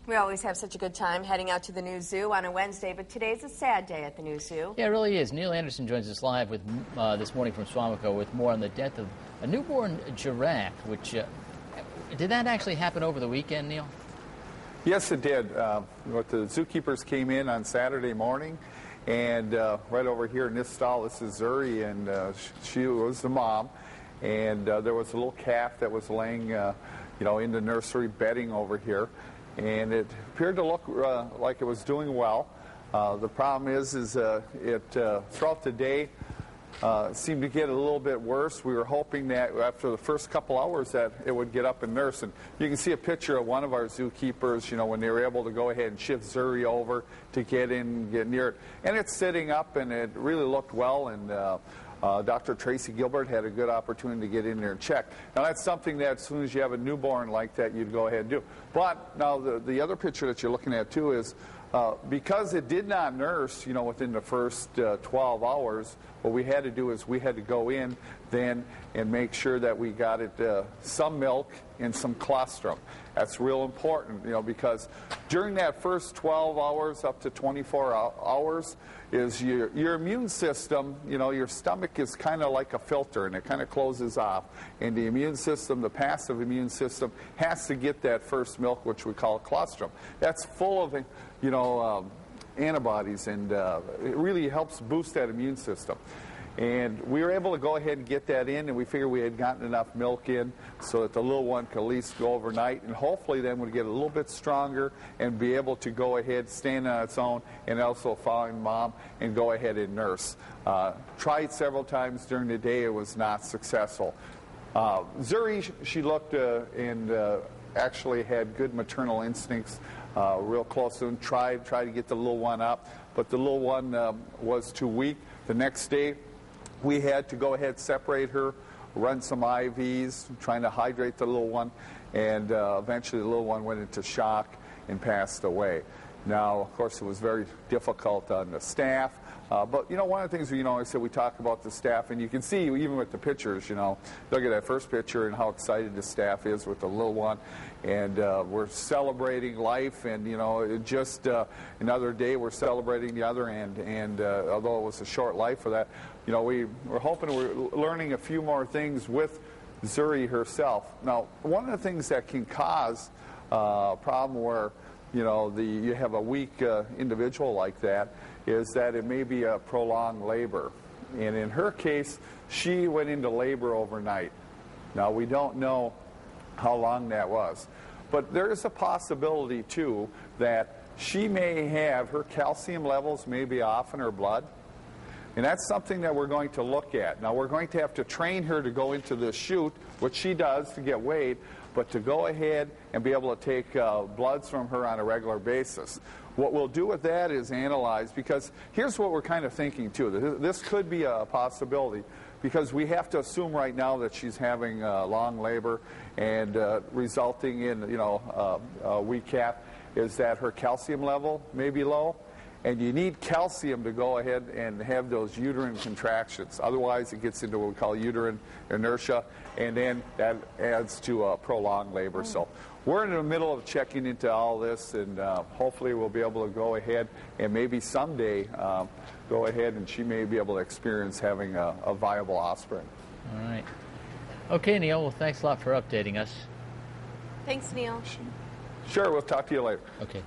We always have such a good time heading out to the new zoo on a Wednesday, but today's a sad day at the new zoo. Yeah, it really is. Neil Anderson joins us live with this morning from Swamico with more on the death of a newborn giraffe, which, did that actually happen over the weekend, Neil? Yes, it did. The zookeepers came in on Saturday morning, and right over here in this stall, this is Zuri, and she was the mom, and there was a little calf that was laying, in the nursery bedding over here. And it appeared to look like it was doing well. The problem is it throughout the day seemed to get a little bit worse. We were hoping that after the first couple hours that it would get up and nurse. And you can see a picture of one of our zookeepers, when they were able to go ahead and shift Zuri over to get in and get near it. And it's sitting up, and it really looked well. And Dr. Tracy Gilbert had a good opportunity to get in there and check. Now, that's something that as soon as you have a newborn like that, you'd go ahead and do. But now the other picture that you're looking at, too, is because it did not nurse, within the first 12 hours, what we had to do is we had to go in then and make sure that we got it some milk and some colostrum. That's real important, because during that first 12 hours up to 24 hours is your immune system, your stomach is kind of like a filter, and it kind of closes off. And the immune system, the passive immune system, has to get that first milk, which we call colostrum. That's full of, antibodies, and it really helps boost that immune system. And we were able to go ahead and get that in, and we figured we had gotten enough milk in so that the little one could at least go overnight, and hopefully then would get a little bit stronger and be able to go ahead, stand on its own, and also following mom and go ahead and nurse. Tried several times during the day. It was not successful. Zuri, she looked and actually had good maternal instincts, real close to him. Tried to get the little one up, but the little one was too weak. The next day, we had to go ahead, separate her, run some IVs, trying to hydrate the little one, and eventually the little one went into shock and passed away. Now, of course, it was very difficult on the staff, but, one of the things, I said we talk about the staff, and you can see, even with the pictures, look at that first picture and how excited the staff is with the little one, and we're celebrating life, and, just another day we're celebrating the other end, and although it was a short life for that, we're hoping we're learning a few more things with Zuri herself. Now, one of the things that can cause a problem where you have a weak individual like that is that it may be a prolonged labor. And in her case, she went into labor overnight. Now, we don't know how long that was. But there is a possibility, too, that she may have, her calcium levels may be off in her blood. And that's something that we're going to look at. Now, we're going to have to train her to go into the chute, which she does to get weighed, but to go ahead and be able to take bloods from her on a regular basis. What we'll do with that is analyze, because here's what we're kind of thinking, too. This could be a possibility, because we have to assume right now that she's having long labor, and resulting in, a weak calf, is that her calcium level may be low. And you need calcium to go ahead and have those uterine contractions. Otherwise, it gets into what we call uterine inertia, and then that adds to prolonged labor. So we're in the middle of checking into all this, and hopefully we'll be able to go ahead and maybe someday go ahead and she may be able to experience having a viable offspring. All right. Okay, Neil, well, thanks a lot for updating us. Thanks, Neil. Sure, we'll talk to you later. Okay.